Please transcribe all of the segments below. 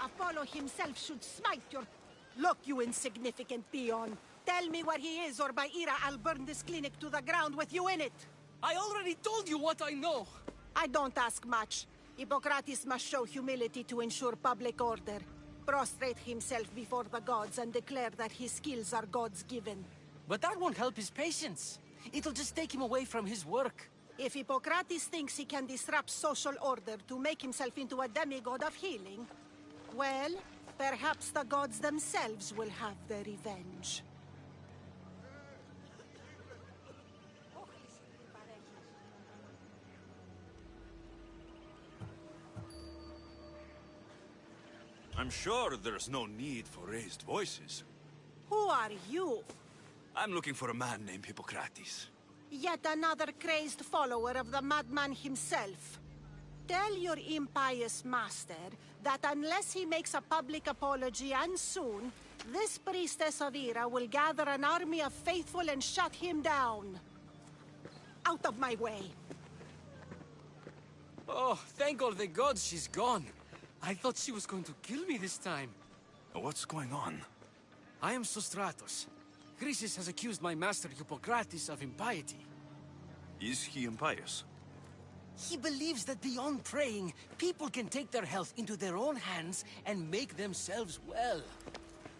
Apollo himself should smite your... Look, you insignificant peon. Tell me where he is, or by Ira, I'll burn this clinic to the ground with you in it. I already told you what I know. I don't ask much. Hippocrates must show humility to ensure public order. Prostrate himself before the gods and declare that his skills are gods given. But that won't help his patients. It'll just take him away from his work. If Hippocrates thinks he can disrupt social order to make himself into a demigod of healing, well, perhaps the gods themselves will have their revenge. I'm sure there's no need for raised voices. Who are you? I'm looking for a man named Hippocrates. Yet another crazed follower of the madman himself. Tell your impious master that unless he makes a public apology, and soon, this priestess of Ira will gather an army of faithful and shut him down. Out of my way. Oh, thank all the gods she's gone. I thought she was going to kill me this time. What's going on? I am Sostratos. Chrysis has accused my master Hippocrates of impiety. Is he impious? He believes that beyond praying, people can take their health into their own hands and make themselves well.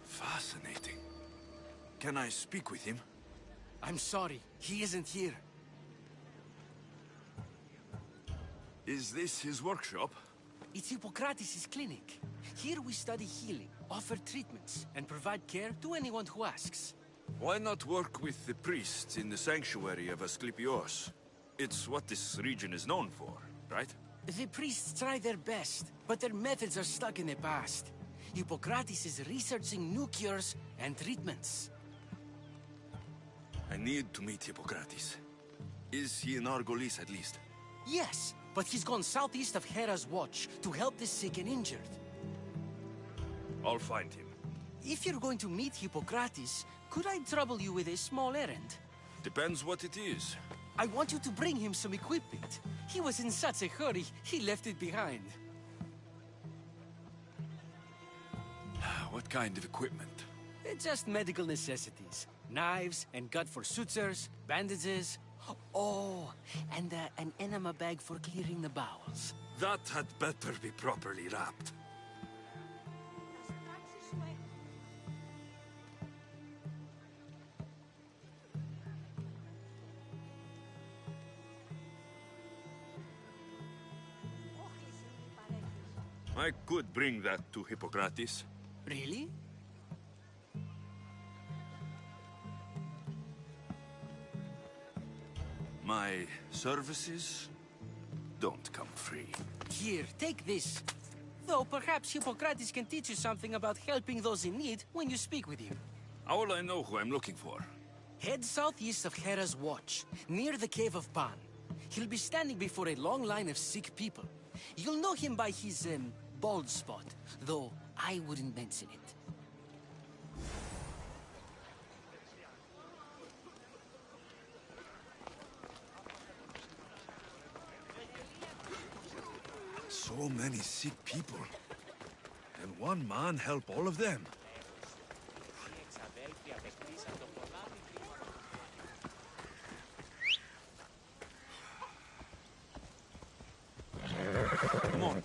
Fascinating. Can I speak with him? I'm sorry, he isn't here. Is this his workshop? It's Hippocrates' clinic. Here we study healing, offer treatments, and provide care to anyone who asks. Why not work with the priests in the sanctuary of Asclepios? It's what this region is known for, right? The priests try their best, but their methods are stuck in the past. Hippocrates is researching new cures and treatments. I need to meet Hippocrates. Is he in Argolis at least? Yes, but he's gone southeast of Hera's Watch to help the sick and injured. I'll find him. If you're going to meet Hippocrates, could I trouble you with a small errand? Depends what it is. I want you to bring him some equipment. He was in such a hurry, he left it behind. What kind of equipment? Just medical necessities. Knives and gut for sutures, bandages. Oh, and an enema bag for clearing the bowels. That had better be properly wrapped. I could bring that to Hippocrates. Really? My services don't come free. Here, take this. Though perhaps Hippocrates can teach you something about helping those in need when you speak with him. How will I know who I'm looking for? Head southeast of Hera's Watch, near the Cave of Pan. He'll be standing before a long line of sick people. You'll know him by his, bald spot, though I wouldn't mention it. So many sick people. Can one man help all of them? Come on.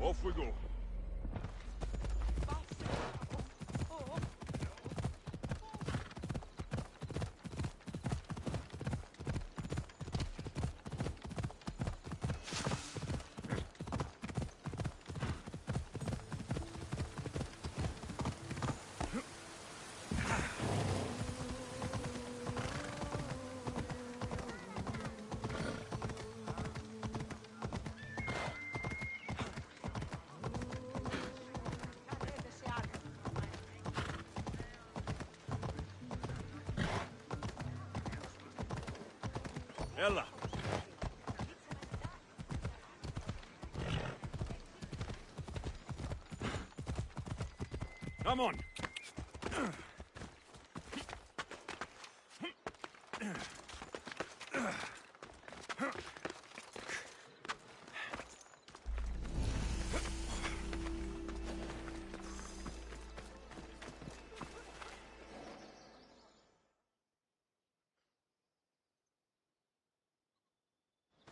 Off we go. Ella. Come on.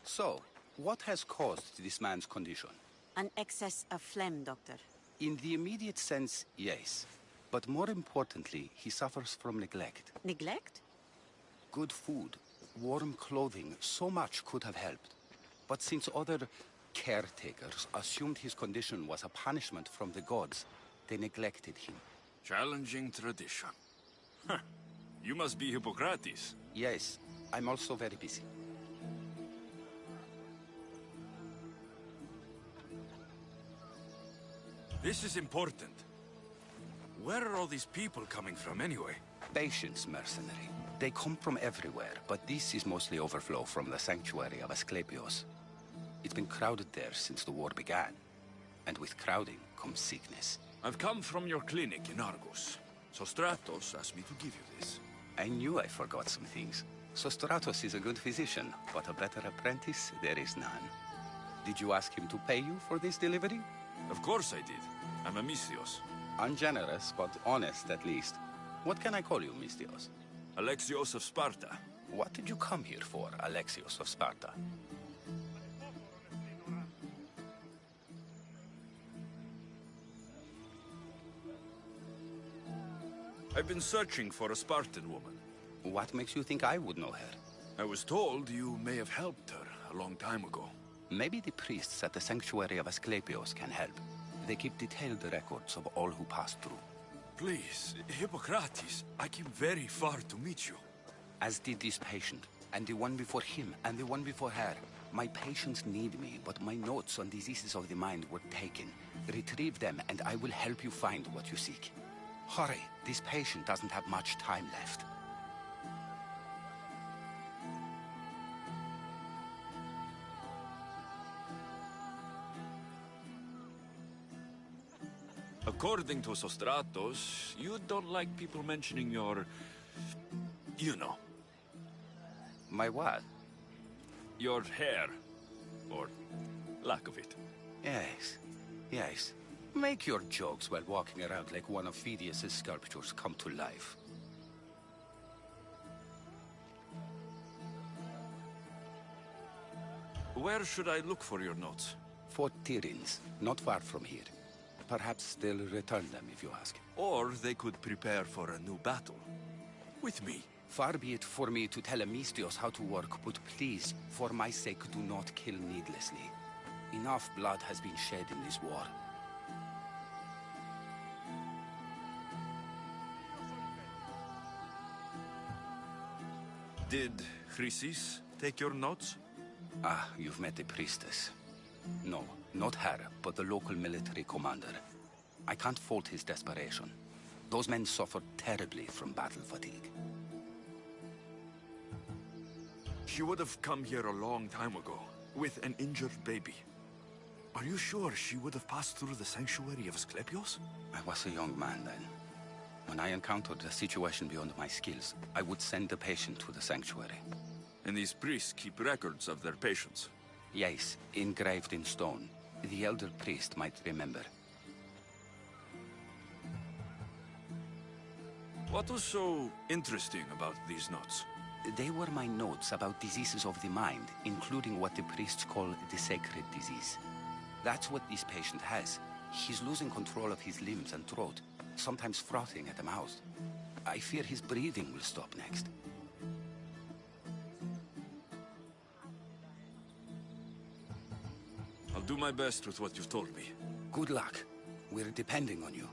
So, what has caused this man's condition? An excess of phlegm, Doctor. In the immediate sense, yes. But more importantly, he suffers from neglect. Neglect? Good food, warm clothing, so much could have helped. But since other caretakers assumed his condition was a punishment from the gods, they neglected him. Challenging tradition. Huh. You must be Hippocrates. Yes, I'm also very busy. This is important. Where are all these people coming from anyway? Patience, mercenary. They come from everywhere, but this is mostly overflow from the sanctuary of Asclepios. It's been crowded there since the war began. And with crowding comes sickness. I've come from your clinic in Argos, so Stratos asked me to give you this. I knew I forgot some things. Sostratos is a good physician, but a better apprentice there is none. Did you ask him to pay you for this delivery? Of course I did. I'm a Mystios. Ungenerous, but honest at least. What can I call you, Mystios? Alexios of Sparta. What did you come here for, Alexios of Sparta? I've been searching for a Spartan woman. What makes you think I would know her? I was told you may have helped her a long time ago. Maybe the priests at the sanctuary of Asclepios can help. They keep detailed records of all who pass through. Please, Hippocrates, I came very far to meet you. As did this patient, and the one before him, and the one before her. My patients need me, but my notes on diseases of the mind were taken. Retrieve them, and I will help you find what you seek. Hurry, this patient doesn't have much time left. According to Sostratos, you don't like people mentioning your... you know. My what? Your hair. Or lack of it. Yes, yes. Make your jokes while walking around like one of Phidias' sculptures come to life. Where should I look for your notes? For Tyrins, not far from here. Perhaps they'll return them if you ask. Or they could prepare for a new battle. With me. Far be it for me to tell Amistios how to work, but please, for my sake, do not kill needlessly. Enough blood has been shed in this war. Did Chrysis take your notes? Ah, you've met the priestess. No, not her, but the local military commander. I can't fault his desperation. Those men suffered terribly from battle fatigue. She would have come here a long time ago, with an injured baby. Are you sure she would have passed through the sanctuary of Asclepios? I was a young man then. When I encountered a situation beyond my skills, I would send the patient to the sanctuary. And these priests keep records of their patients? Yes, engraved in stone. The elder priest might remember. What was so interesting about these notes? They were my notes about diseases of the mind, including what the priests call the sacred disease. That's what this patient has. He's losing control of his limbs and throat, sometimes frothing at the mouth. I fear his breathing will stop next. I'll do my best with what you've told me. Good luck. We're depending on you.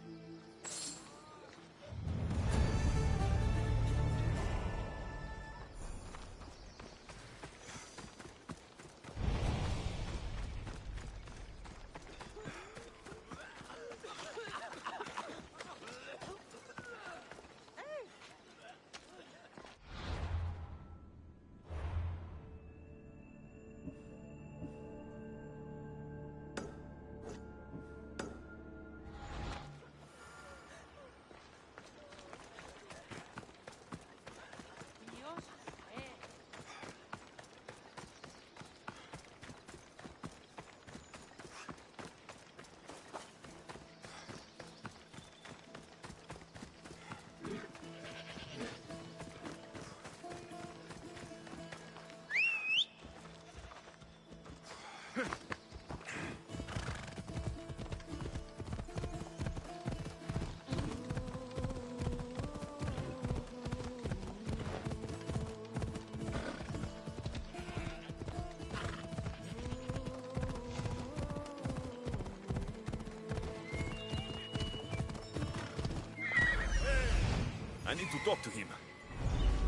I need to talk to him.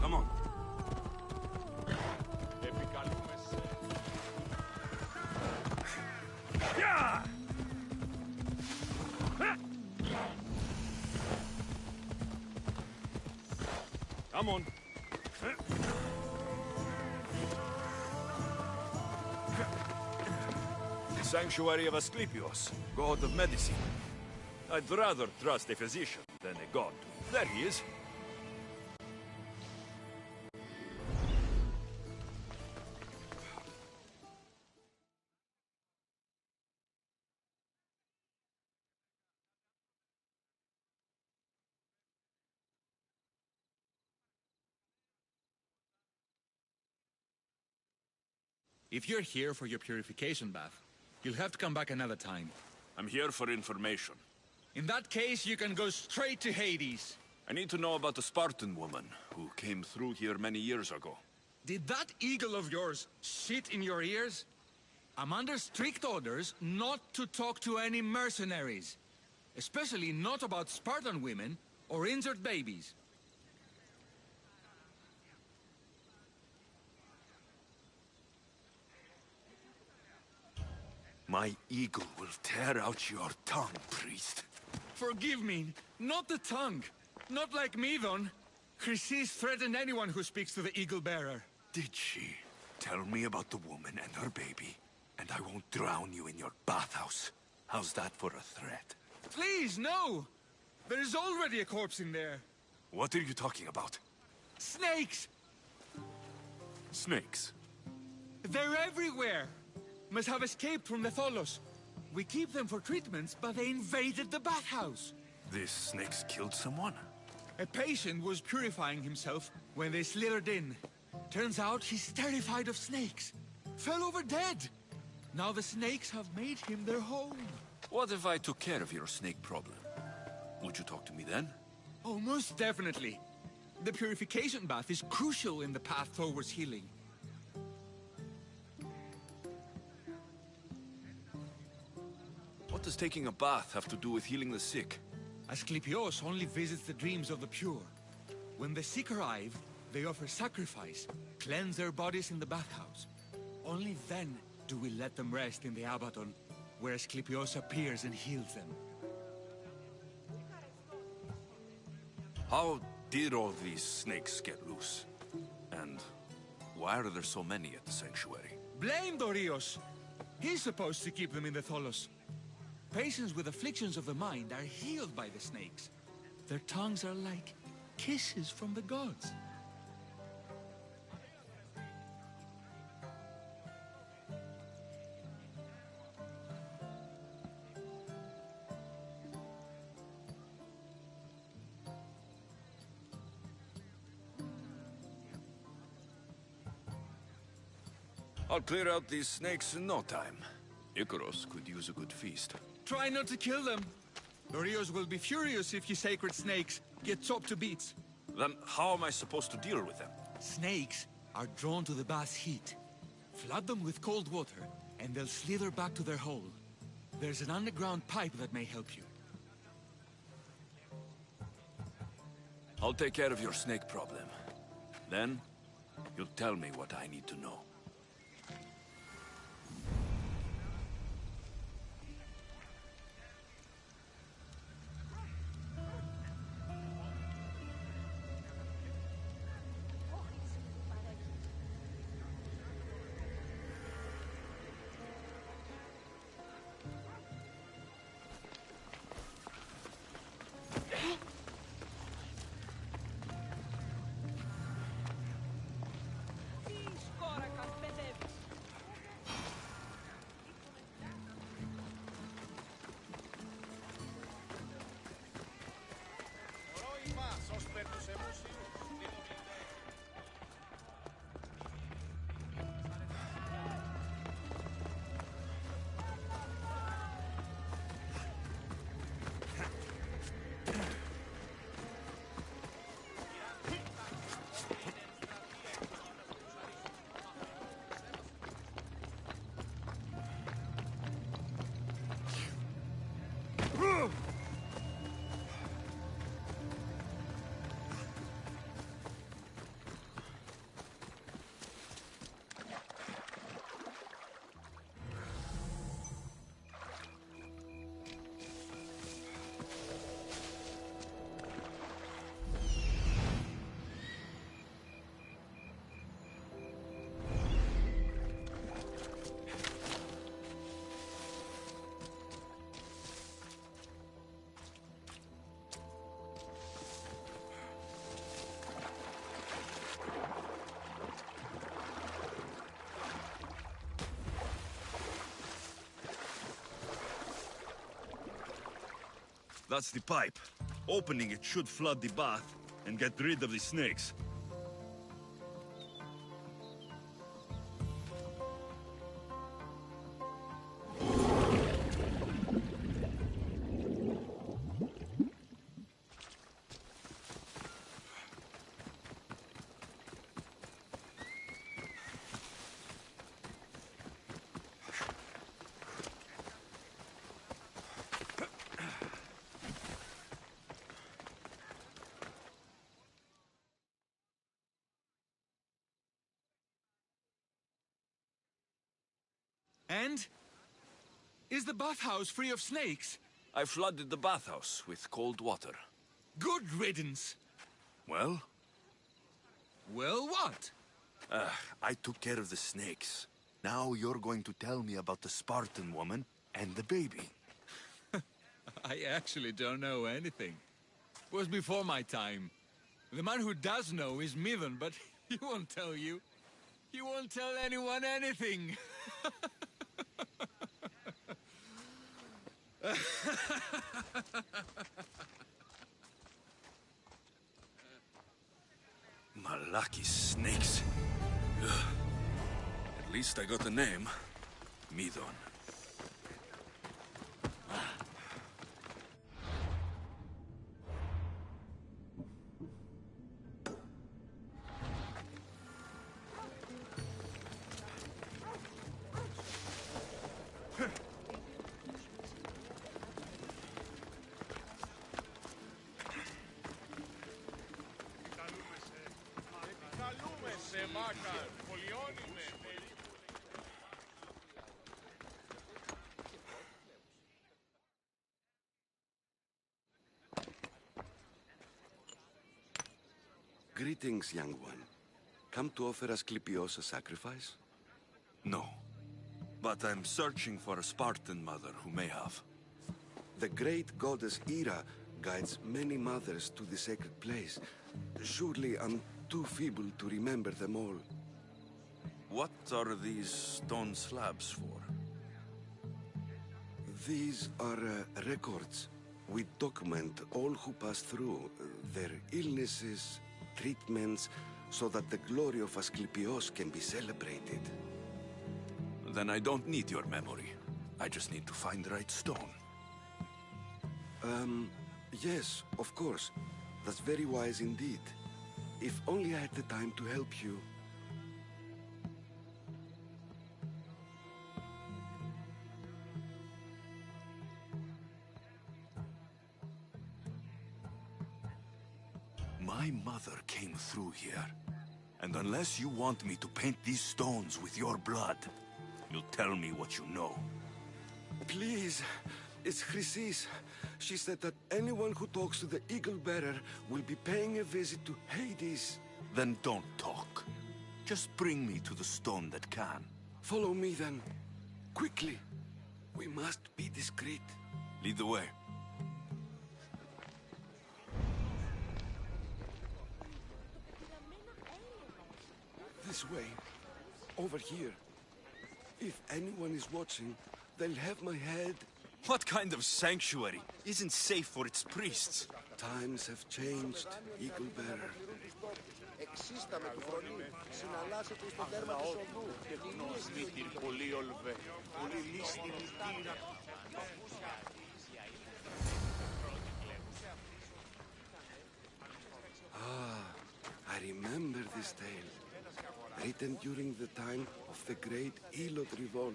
Come on. Yeah! Come on. The sanctuary of Asclepios, god of medicine. I'd rather trust a physician than a god. There he is. If you're here for your purification bath, you'll have to come back another time. I'm here for information. In that case, you can go straight to Hades. I need to know about the Spartan woman who came through here many years ago. Did that eagle of yours shit in your ears? I'm under strict orders not to talk to any mercenaries. Especially not about Spartan women or injured babies. My eagle will tear out your tongue, priest. Forgive me, not the tongue. Not like me, Don. Chrysis threatened anyone who speaks to the eagle bearer. Did she? Tell me about the woman and her baby, and I won't drown you in your bathhouse. How's that for a threat? Please, no! There's already a corpse in there. What are you talking about? Snakes! Snakes? They're everywhere! Must have escaped from the Tholos. We keep them for treatments, but they invaded the bathhouse. These snakes killed someone? A patient was purifying himself when they slithered in. Turns out he's terrified of snakes. Fell over dead. Now the snakes have made him their home. What if I took care of your snake problem? Would you talk to me then? Oh, most definitely. The purification bath is crucial in the path towards healing. What does taking a bath have to do with healing the sick? Asclepios only visits the dreams of the pure. When the sick arrive, they offer sacrifice, cleanse their bodies in the bathhouse. Only then do we let them rest in the Abaton, where Asclepios appears and heals them. How did all these snakes get loose? And why are there so many at the sanctuary? Blame Dorios! He's supposed to keep them in the Tholos. Patients with afflictions of the mind are healed by the snakes. Their tongues are like kisses from the gods. I'll clear out these snakes in no time. Icaros could use a good feast. Try not to kill them. Dorios will be furious if you sacred snakes get chopped to bits. Then how am I supposed to deal with them? Snakes are drawn to the bath's heat. Flood them with cold water, and they'll slither back to their hole. There's an underground pipe that may help you. I'll take care of your snake problem. Then, you'll tell me what I need to know. That's the pipe. Opening it should flood the bath and get rid of the snakes. And? Is the bathhouse free of snakes? I flooded the bathhouse with cold water. Good riddance. Well? Well, what? I took care of the snakes. Now you're going to tell me about the Spartan woman and the baby. I actually don't know anything. It was before my time. The man who does know is Midon, but he won't tell you. He won't tell anyone anything. Malaki snakes. Ugh. At least I got a name. Midon. Greetings, young one. Come to offer Asclepios a sacrifice? No. But I'm searching for a Spartan mother who may have. The great goddess Hera guides many mothers to the sacred place. Surely I'm too feeble to remember them all. What are these stone slabs for? These are records. We document all who pass through, their illnesses, treatments, so that the glory of Asclepios can be celebrated. Then I don't need your memory. I just need to find the right stone. Yes, of course. That's very wise indeed. If only I had the time to help you. My mother came through here. And unless you want me to paint these stones with your blood, you'll tell me what you know. Please, it's Chrysis. She said that anyone who talks to the Eagle Bearer will be paying a visit to Hades. Then don't talk. Just bring me to the stone that can. Follow me then. Quickly. We must be discreet. Lead the way. This way. Over here. If anyone is watching, they'll have my head. What kind of sanctuary isn't safe for its priests? Times have changed, Eagle Bearer. I remember this tale. Written during the time of the great Elot revolt.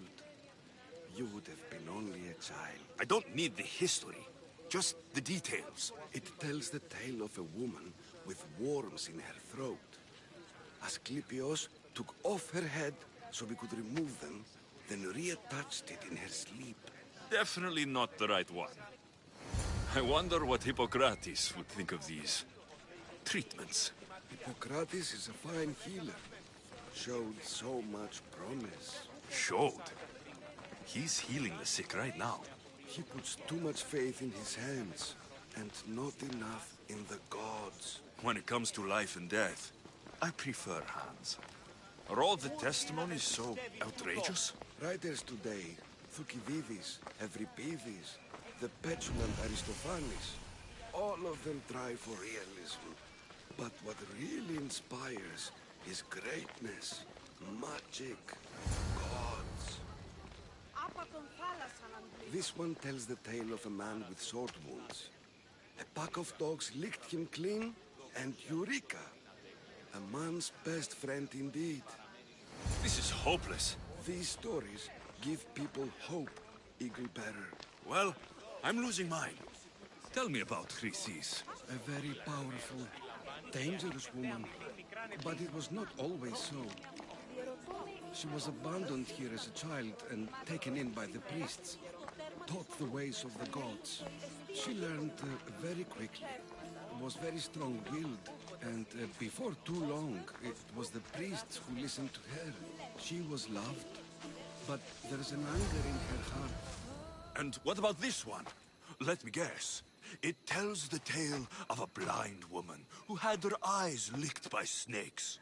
You would have been only a child. I don't need the history, just the details. It tells the tale of a woman with worms in her throat. Asclepios took off her head so we could remove them, then reattached it in her sleep. Definitely not the right one. I wonder what Hippocrates would think of these treatments. Hippocrates is a fine healer. Showed so much promise. Showed? He's healing the sick right now. He puts too much faith in his hands, and not enough in the gods. When it comes to life and death, I prefer hands. Are all the testimonies so outrageous? Writers today, Thucydides, Euripides, the petulant Aristophanes, all of them try for realism. But what really inspires is greatness, magic, gods. This one tells the tale of a man with sword wounds. A pack of dogs licked him clean, and Eureka! A man's best friend indeed. This is hopeless. These stories give people hope, Eagle Bearer. Well, I'm losing mine. Tell me about Chrysis. A very powerful, dangerous woman. But it was not always so. She was abandoned here as a child and taken in by the priests. Taught the ways of the gods. She learned very quickly. Was very strong-willed. And before too long, it was the priests who listened to her. She was loved. But there is an anger in her heart. And what about this one? Let me guess. It tells the tale of a blind woman who had her eyes licked by snakes.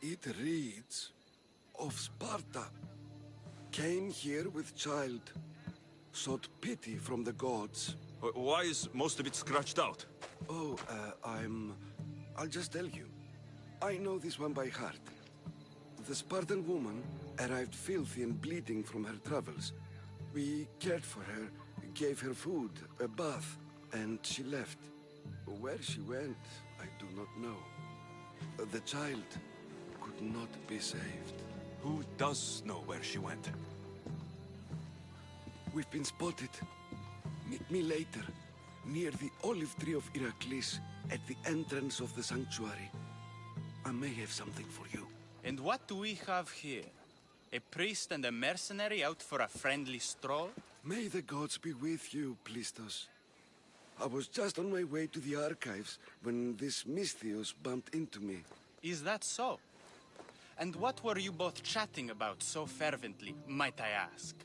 It reads of Sparta. Came here with child. Sought pity from the gods. Why is most of it scratched out? Oh, I'll just tell you. I know this one by heart. The Spartan woman arrived filthy and bleeding from her travels. We cared for her, gave her food, a bath, and she left. Where she went, I do not know. The child could not be saved. Who does know where she went? We've been spotted. Meet me later, near the olive tree of Heracles, at the entrance of the sanctuary. I may have something for you. And what do we have here? A priest and a mercenary out for a friendly stroll? May the gods be with you, Plistos. I was just on my way to the archives when this Misthios bumped into me. Is that so? And what were you both chatting about so fervently, might I ask?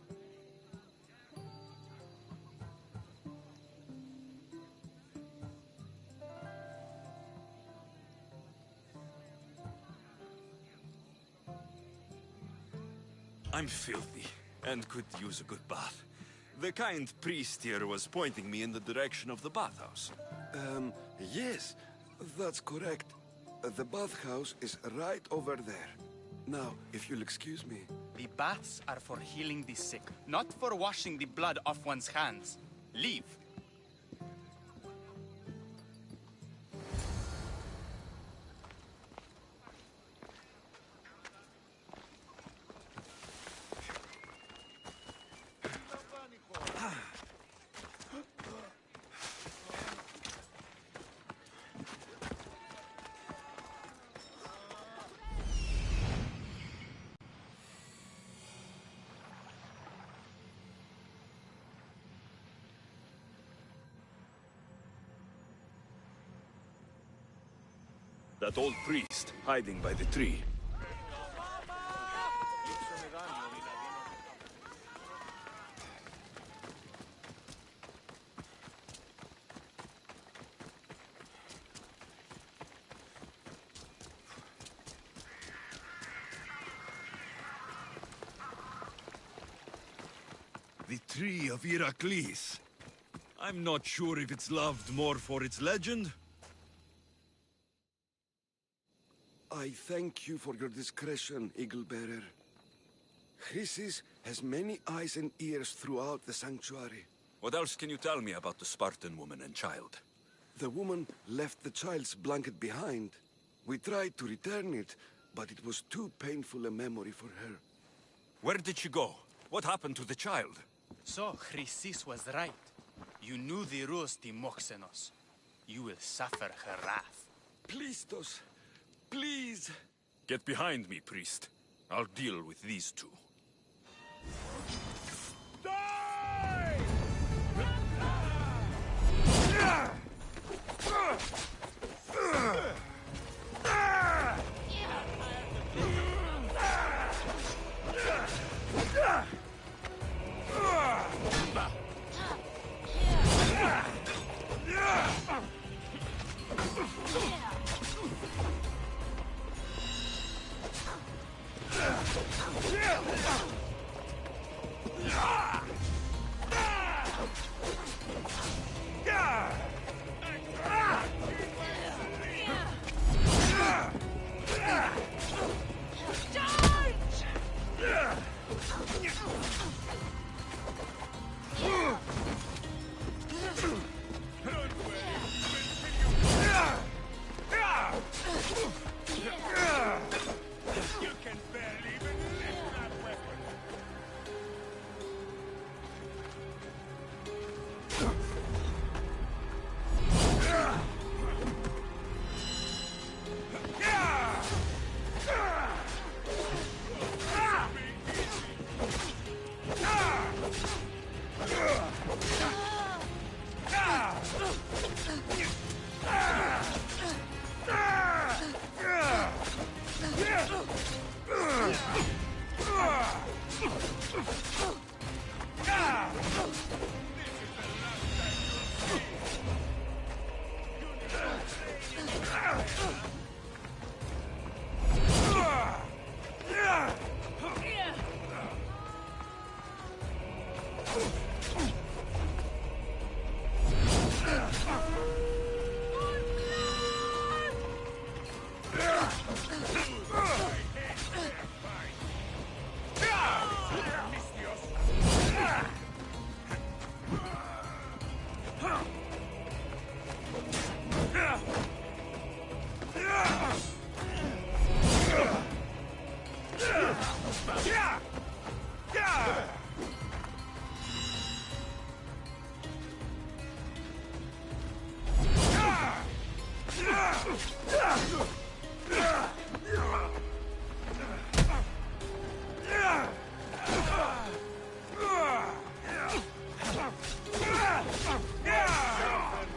I'm filthy, and could use a good bath. The kind priest here was pointing me in the direction of the bathhouse. Yes, that's correct. The bathhouse is right over there. Now, if you'll excuse me. The baths are for healing the sick, not for washing the blood off one's hands. Leave. That old priest, hiding by the tree. The tree of Heracles. I'm not sure if it's loved more for its legend. I thank you for your discretion, Eagle-bearer. Chrysis has many eyes and ears throughout the sanctuary. What else can you tell me about the Spartan woman and child? The woman left the child's blanket behind. We tried to return it, but it was too painful a memory for her. Where did she go? What happened to the child? So, Chrysis was right. You knew the rules, Timoxenos. You will suffer her wrath. Plistos, please! Get behind me, priest. I'll deal with these two.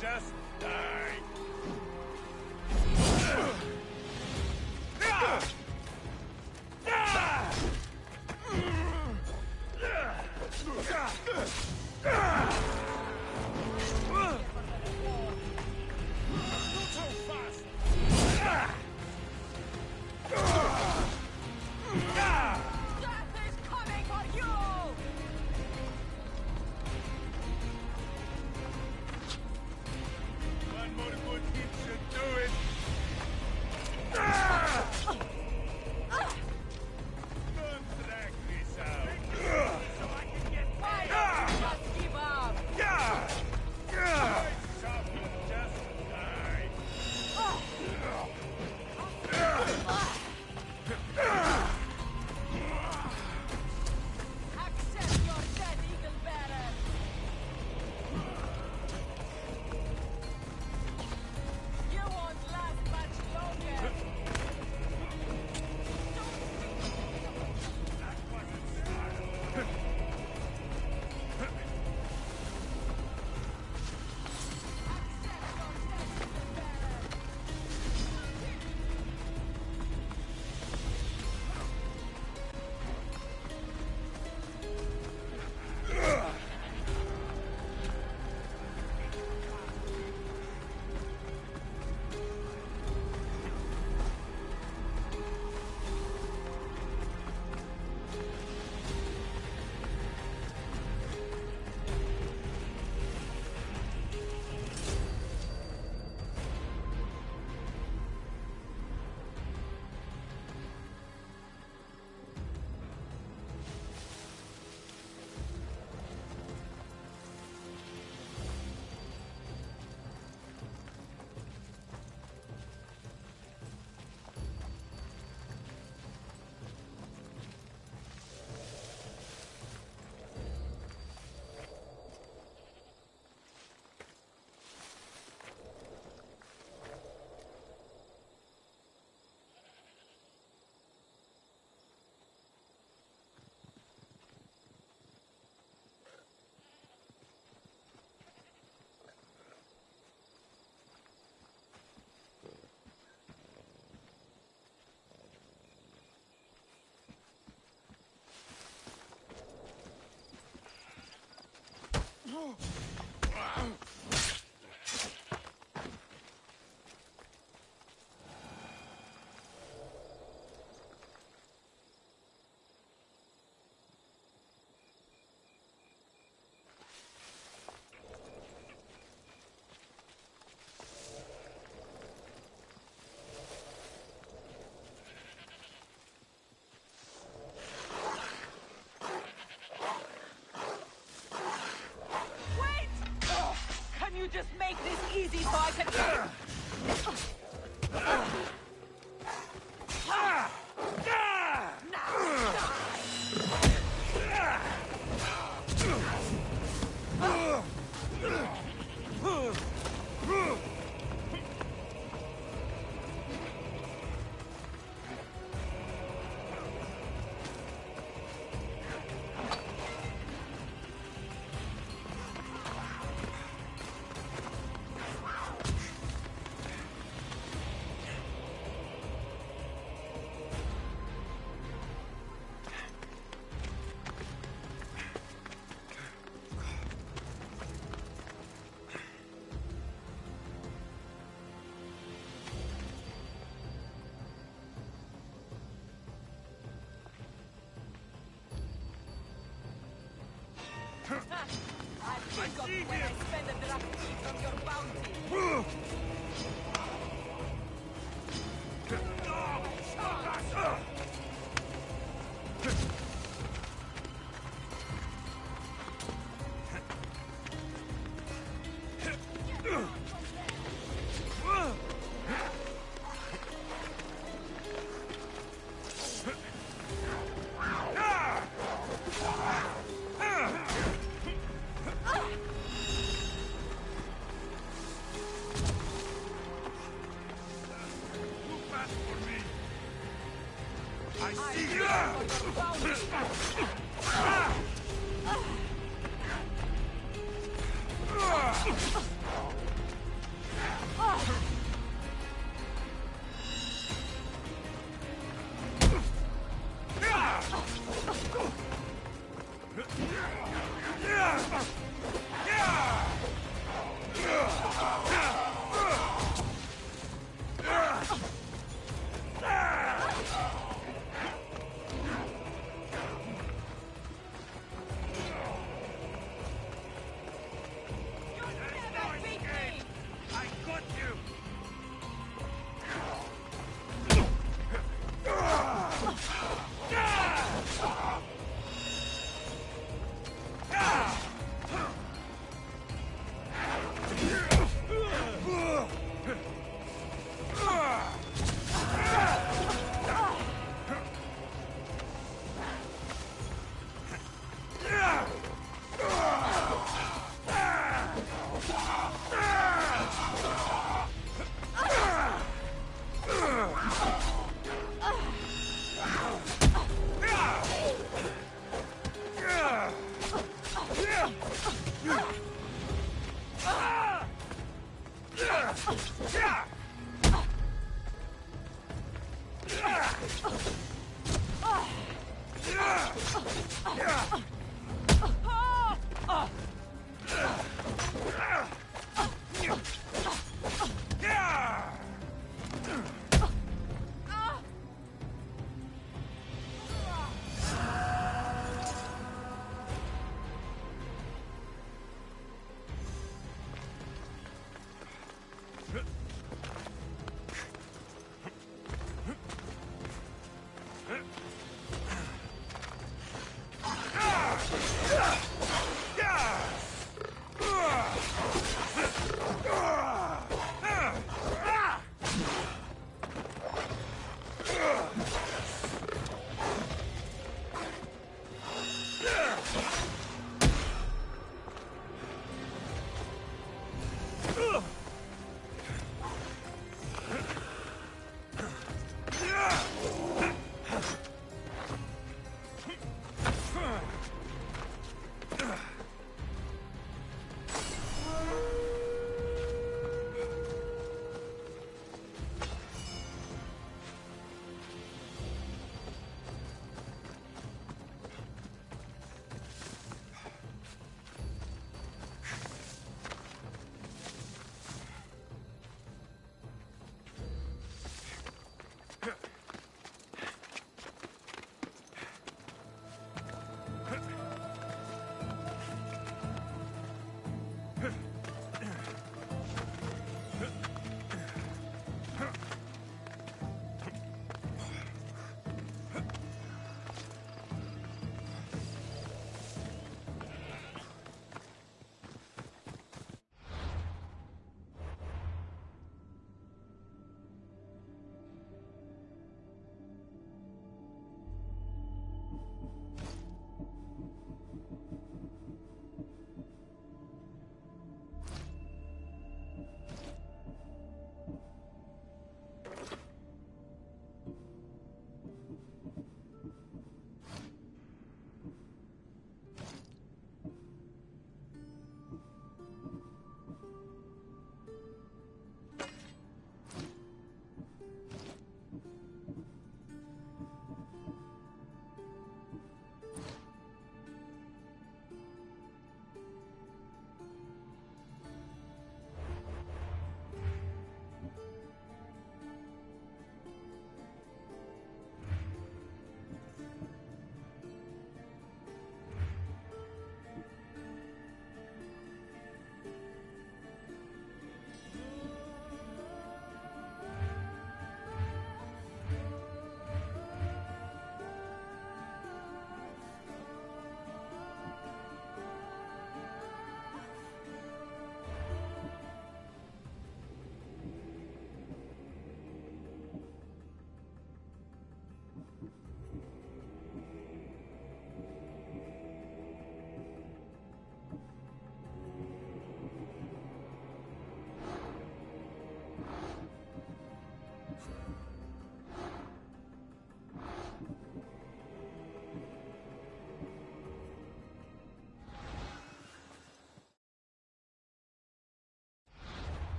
Just die. One more good hit should do it. Don't drag this out. So I can get paid. Just give up. Something just die. Accept your dead, Eagle Bearer! You won't last much longer! You just make this easy so I can... I think of when I spend a drachma from your bounty. I see you! For your bounty!